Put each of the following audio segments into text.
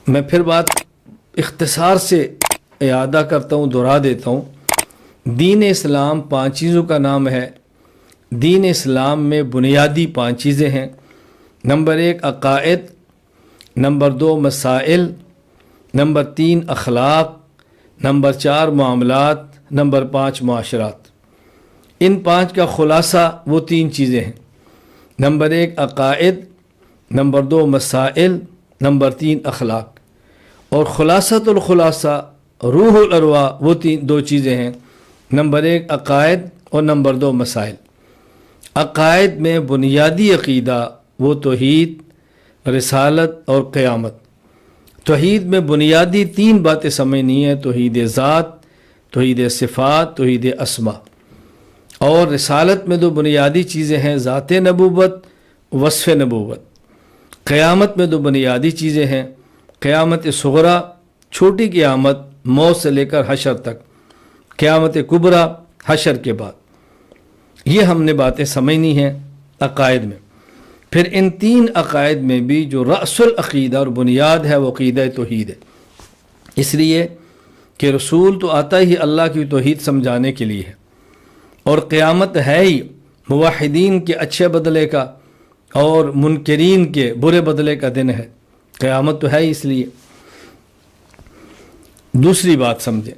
میں پھر بات اختصار سے اعادہ کرتا ہوں، دہرا دیتا ہوں۔ دین اسلام 5 چیزوں کا نام ہے۔ دین اسلام میں بنیادی 5 چیزیں ہیں۔ نمبر 1 عقائد، نمبر 2 مسائل، نمبر 3 اخلاق، نمبر 4 معاملات، نمبر 5 معاشرات۔ ان 5 کا خلاصہ وہ 3 چیزیں ہیں۔ نمبر 1 عقائد، نمبر 2 مسائل، نمبر 3 اخلاق، اور خلاصۃ الخلاصہ روح الارواح وہ 2 چیزیں ہیں۔ نمبر 1 عقائد اور نمبر 2 مسائل۔ عقائد میں بنیادی عقیدہ وہ توحید، رسالت اور قیامت۔ توحید میں بنیادی 3 باتیں سمجھنی ہیں: توحید ذات، توحید صفات، توحید اسماء۔ اور رسالت میں 2 بنیادی چیزیں ہیں: ذات نبوت، وصف نبوت۔ قیامت میں 2 بنیادی چیزیں ہیں: قیامت صغریٰ، چھوٹی قیامت موت سے لے کر حشر تک، قیامت کبریٰ حشر کے بعد۔ یہ ہم نے باتیں سمجھنی ہیں عقائد میں۔ پھر ان 3 عقائد میں بھی جو رأس العقیدہ اور بنیاد ہے وہ عقیدہ توحید ہے، اس لیے کہ رسول تو آتا ہی اللہ کی توحید سمجھانے کے لیے ہے، اور قیامت ہے ہی موحدین کے اچھے بدلے کا اور منکرین کے برے بدلے کا دن ہے۔ قیامت تو ہے ہی اس لیے۔ دوسری بات سمجھیں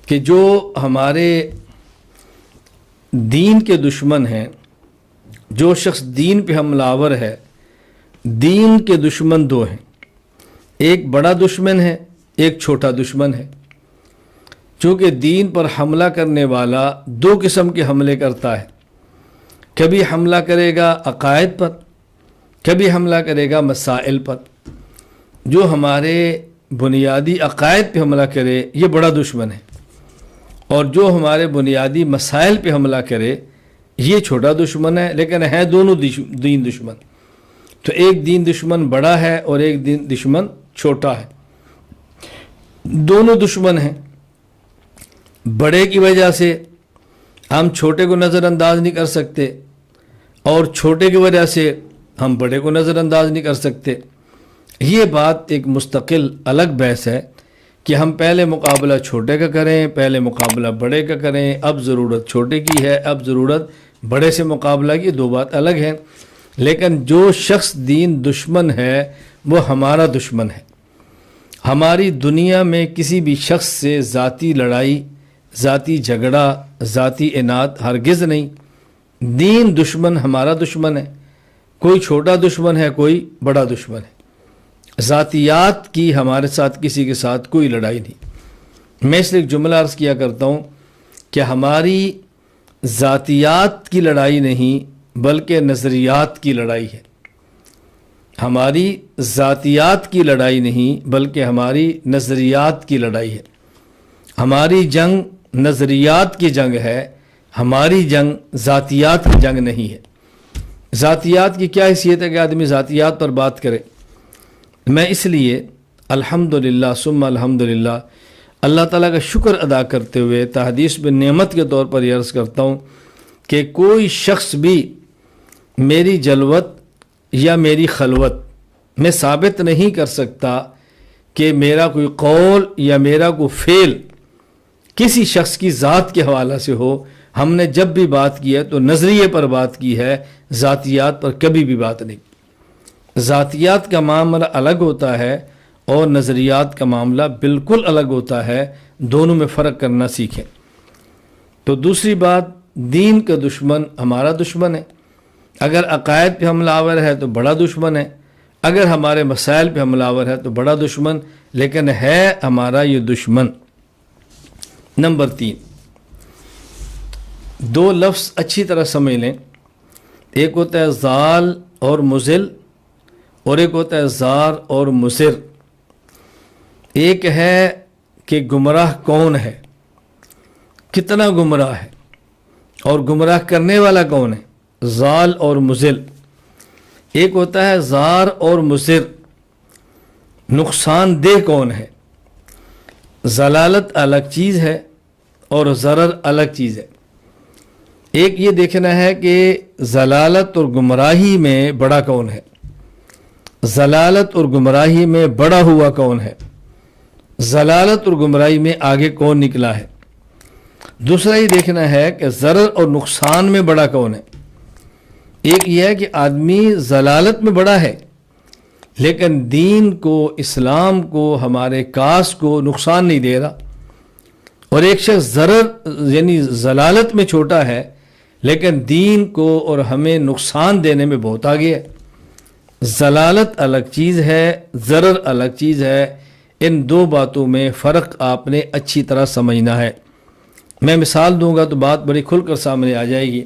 کہ جو ہمارے دین کے دشمن ہیں، جو شخص دین پہ حملہ آور ہے، دین کے دشمن 2 ہیں۔ ایک بڑا دشمن ہے، ایک چھوٹا دشمن ہے۔ چونکہ دین پر حملہ کرنے والا 2 قسم کے حملے کرتا ہے، کبھی حملہ کرے گا عقائد پر، کبھی حملہ کرے گا مسائل پر۔ جو ہمارے بنیادی عقائد پہ حملہ کرے یہ بڑا دشمن ہے، اور جو ہمارے بنیادی مسائل پہ حملہ کرے یہ چھوٹا دشمن ہے، لیکن ہے دونوں دین دشمن۔ تو ایک دین دشمن بڑا ہے اور ایک دین دشمن چھوٹا ہے، دونوں دشمن ہیں۔ بڑے کی وجہ سے ہم چھوٹے کو نظر انداز نہیں کر سکتے، اور چھوٹے کی وجہ سے ہم بڑے کو نظر انداز نہیں کر سکتے۔ یہ بات ایک مستقل الگ بحث ہے کہ ہم پہلے مقابلہ چھوٹے کا کریں، پہلے مقابلہ بڑے کا کریں، اب ضرورت چھوٹے کی ہے، اب ضرورت بڑے سے مقابلہ کی، 2 بات الگ ہیں۔ لیکن جو شخص دین دشمن ہے وہ ہمارا دشمن ہے۔ ہماری دنیا میں کسی بھی شخص سے ذاتی لڑائی، ذاتی جھگڑا، ذاتی اناد ہرگز نہیں۔ دین دشمن ہمارا دشمن ہے، کوئی چھوٹا دشمن ہے، کوئی بڑا دشمن ہے۔ ذاتیات کی ہمارے ساتھ کسی کے ساتھ کوئی لڑائی نہیں۔ میں اس لیے ایک جملہ عرض کیا کرتا ہوں کہ ہماری ذاتیات کی لڑائی نہیں بلکہ نظریات کی لڑائی ہے۔ ہماری ذاتیات کی لڑائی نہیں بلکہ ہماری نظریات کی لڑائی ہے۔ ہماری جنگ نظریات کی جنگ ہے، ہماری جنگ ذاتیات کی جنگ نہیں ہے۔ ذاتیات کی کیا حیثیت ہے کہ آدمی ذاتیات پر بات کرے؟ میں اس لیے الحمدللہ ثم الحمدللہ اللہ تعالیٰ کا شکر ادا کرتے ہوئے تحدیث بالنعمت کے طور پر یہ عرض کرتا ہوں کہ کوئی شخص بھی میری جلوت یا میری خلوت میں ثابت نہیں کر سکتا کہ میرا کوئی قول یا میرا کوئی فعل کسی شخص کی ذات کے حوالے سے ہو۔ ہم نے جب بھی بات کی ہے تو نظریے پر بات کی ہے، ذاتیات پر کبھی بھی بات نہیں۔ ذاتیات کا معاملہ الگ ہوتا ہے اور نظریات کا معاملہ بالکل الگ ہوتا ہے، دونوں میں فرق کرنا سیکھیں۔ تو دوسری بات، دین کا دشمن ہمارا دشمن ہے۔ اگر عقائد پہ حملہ آور ہے تو بڑا دشمن ہے، اگر ہمارے مسائل پہ حملہ آور ہے تو بڑا دشمن، لیکن ہے ہمارا یہ دشمن۔ نمبر 3، 2 لفظ اچھی طرح سمجھ لیں۔ ایک ہوتا ہے ضال اور مضل، اور ایک ہوتا ہے زار اور مضر۔ ایک ہے کہ گمراہ کون ہے، کتنا گمراہ ہے، اور گمراہ کرنے والا کون ہے، ضال اور مضل۔ ایک ہوتا ہے زار اور مضر، نقصان دہ کون ہے۔ ضلالت الگ چیز ہے اور ضرر الگ چیز ہے۔ ایک یہ دیکھنا ہے کہ ضلالت اور گمراہی میں بڑا کون ہے۔ ضلالت اور گمراہی میں بڑا ہوا کون ہے، ضلالت اور گمراہی میں آگے کون نکلا ہے۔ دوسرا یہ دیکھنا ہے کہ ضرر اور نقصان میں بڑا کون ہے۔ ایک یہ ہے کہ آدمی ضلالت میں بڑا ہے لیکن دین کو، اسلام کو، ہمارے کاس کو نقصان نہیں دے رہا، اور ایک شخص ضرر یعنی ضلالت میں چھوٹا ہے لیکن دین کو اور ہمیں نقصان دینے میں بہت آگے ہے۔ ضلالت الگ چیز ہے، ضرر الگ چیز ہے، ان دو باتوں میں فرق آپ نے اچھی طرح سمجھنا ہے۔ میں مثال دوں گا تو بات بڑی کھل کر سامنے آ جائے گی۔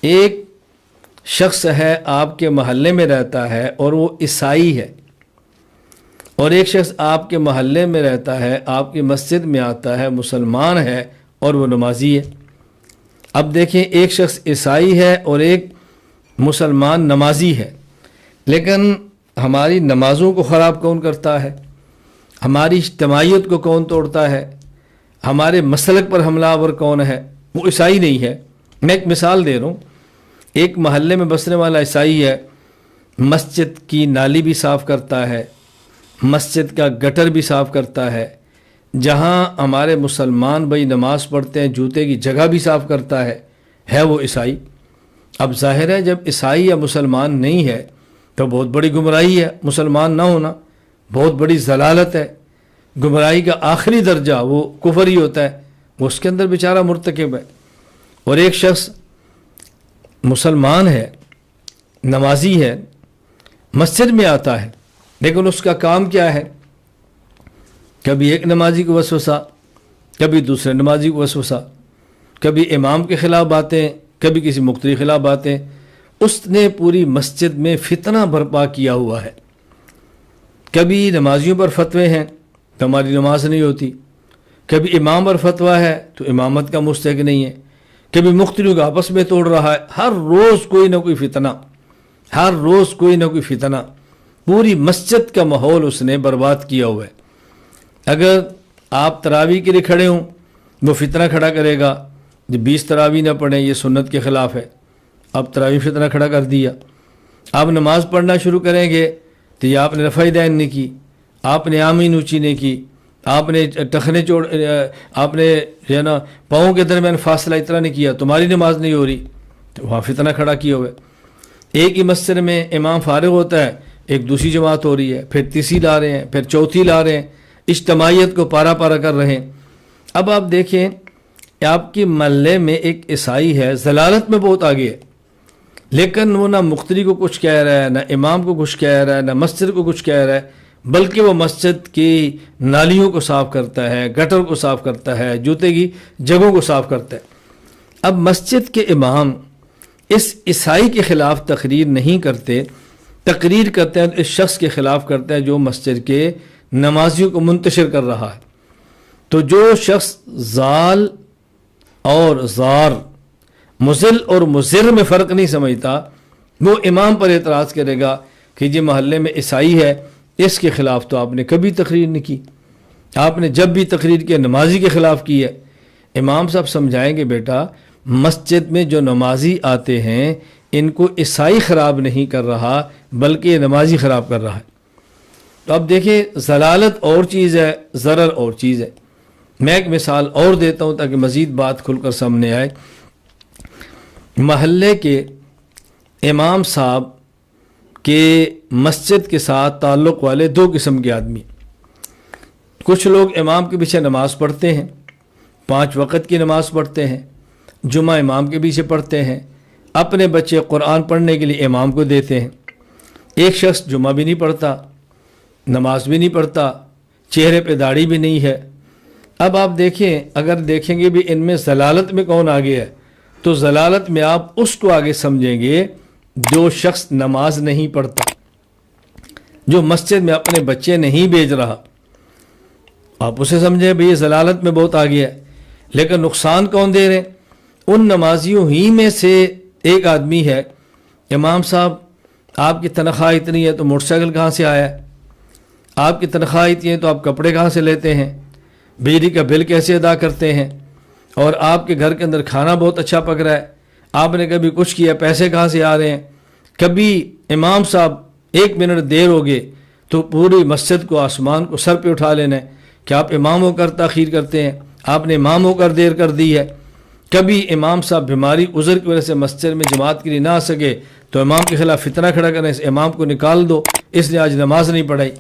ایک شخص ہے، آپ کے محلے میں رہتا ہے اور وہ عیسائی ہے، اور ایک شخص آپ کے محلے میں رہتا ہے، آپ کی مسجد میں آتا ہے، مسلمان ہے اور وہ نمازی ہے۔ اب دیکھیں، ایک شخص عیسائی ہے اور ایک مسلمان نمازی ہے، لیکن ہماری نمازوں کو خراب کون کرتا ہے، ہماری اجتماعیت کو کون توڑتا ہے، ہمارے مسلک پر حملہ آور کون ہے؟ وہ عیسائی نہیں ہے۔ میں ایک مثال دے رہا ہوں، ایک محلے میں بسنے والا عیسائی ہے، مسجد کی نالی بھی صاف کرتا ہے، مسجد کا گٹر بھی صاف کرتا ہے، جہاں ہمارے مسلمان بھائی نماز پڑھتے ہیں جوتے کی جگہ بھی صاف کرتا ہے وہ عیسائی۔ اب ظاہر ہے جب عیسائی یا مسلمان نہیں ہے تو بہت بڑی گمراہی ہے، مسلمان نہ ہونا بہت بڑی ضلالت ہے، گمراہی کا آخری درجہ وہ کفر ہی ہوتا ہے، وہ اس کے اندر بیچارہ مرتکب ہے۔ اور ایک شخص مسلمان ہے، نمازی ہے، مسجد میں آتا ہے، لیکن اس کا کام کیا ہے؟ کبھی ایک نمازی کو وسوسہ، کبھی دوسرے نمازی کو وسوسہ، کبھی امام کے خلاف باتیں، کبھی کسی مقتدی کے خلاف باتیں۔ اس نے پوری مسجد میں فتنہ برپا کیا ہوا ہے۔ کبھی نمازیوں پر فتوے ہیں تو ہماری نماز نہیں ہوتی، کبھی امام پر فتویٰ ہے تو امامت کا مستحق نہیں ہے، کبھی مقتدیوں کا آپس میں توڑ رہا ہے۔ ہر روز کوئی نہ کوئی فتنہ، ہر روز کوئی نہ کوئی فتنہ، پوری مسجد کا ماحول اس نے برباد کیا ہوا ہے۔ اگر آپ تراویح کے لیے کھڑے ہوں، وہ فتنہ کھڑا کرے گا، جو 20 تراویح نہ پڑھیں یہ سنت کے خلاف ہے، اب تراویح فتنہ کھڑا کر دیا۔ آپ نماز پڑھنا شروع کریں گے تو یہ آپ نے رفع دین نہیں کی، آپ نے آمین اونچی نہیں کی، آپ نے ٹخنے آپ نے جو ہے نا پاؤں کے درمیان فاصلہ اتنا نہیں کیا، تمہاری نماز نہیں ہو رہی، تو وہاں فتنہ کھڑا کیا ہوا ہے۔ ایک ہی مسجد میں امام فارغ ہوتا ہے، ایک دوسری جماعت ہو رہی ہے، پھر تیسری لا رہے ہیں، پھر چوتھی لا رہے ہیں، اجتماعیت کو پارا پارا کر رہے ہیں۔ اب آپ دیکھیں، آپ کی محلے میں ایک عیسائی ہے، ضلالت میں بہت آگے ہے، لیکن وہ نہ مقتدی کو کچھ کہہ رہا ہے، نہ امام کو کچھ کہہ رہا ہے، نہ مسجد کو کچھ کہہ رہا ہے، بلکہ وہ مسجد کی نالیوں کو صاف کرتا ہے، گٹر کو صاف کرتا ہے، جوتے کی جگہوں کو صاف کرتا ہے۔ اب مسجد کے امام اس عیسائی کے خلاف تقریر نہیں کرتے، تقریر کرتے ہیں تو اس شخص کے خلاف کرتے ہیں جو مسجد کے نمازیوں کو منتشر کر رہا ہے۔ تو جو شخص ضال اور زار، مضل اور مضر میں فرق نہیں سمجھتا، وہ امام پر اعتراض کرے گا کہ یہ محلے میں عیسائی ہے، اس کے خلاف تو آپ نے کبھی تقریر نہیں کی، آپ نے جب بھی تقریر کی نمازی کے خلاف کی ہے۔ امام صاحب سمجھائیں گے بیٹا مسجد میں جو نمازی آتے ہیں ان کو عیسائی خراب نہیں کر رہا بلکہ یہ نمازی خراب کر رہا ہے۔ تو اب دیکھیں، ضلالت اور چیز ہے، ضرر اور چیز ہے۔ میں ایک مثال اور دیتا ہوں تاکہ مزید بات کھل کر سامنے آئے۔ محلے کے امام صاحب کے مسجد کے ساتھ تعلق والے دو قسم کے آدمی، کچھ لوگ امام کے پیچھے نماز پڑھتے ہیں، 5 وقت کی نماز پڑھتے ہیں، جمعہ امام کے پیچھے پڑھتے ہیں، اپنے بچے قرآن پڑھنے کے لیے امام کو دیتے ہیں۔ ایک شخص جمعہ بھی نہیں پڑھتا، نماز بھی نہیں پڑھتا، چہرے پہ داڑھی بھی نہیں ہے۔ اب آپ دیکھیں، اگر دیکھیں گے بھی ان میں ضلالت میں کون آگے ہے، تو ضلالت میں آپ اس کو آگے سمجھیں گے جو شخص نماز نہیں پڑھتا، جو مسجد میں اپنے بچے نہیں بھیج رہا، آپ اسے سمجھیں بھئی یہ ضلالت میں بہت آگے ہے۔ لیکن نقصان کون دے رہے ہیں؟ ان نمازیوں ہی میں سے ایک آدمی ہے، امام صاحب آپ کی تنخواہ اتنی ہے تو موٹر سائیکل کہاں سے آیا ہے؟ آپ کی تنخواہ اتنی ہے تو آپ کپڑے کہاں سے لیتے ہیں؟ بجلی کا بل کیسے ادا کرتے ہیں؟ اور آپ کے گھر کے اندر کھانا بہت اچھا پک رہا ہے، آپ نے کبھی کچھ کیا، پیسے کہاں سے آ رہے ہیں؟ کبھی امام صاحب 1 منٹ دیر ہو گئے تو پوری مسجد کو آسمان کو سر پہ اٹھا لینا ہے کہ آپ امام ہو کر تاخیر کرتے ہیں، آپ نے امام ہو کر دیر کر دی ہے۔ کبھی امام صاحب بیماری عذر کی وجہ سے مسجد میں جماعت کے لیے نہ آ سکے تو امام کے خلاف فتنہ کھڑا کریں، اس امام کو نکال دو، اس نے آج نماز نہیں پڑھائی۔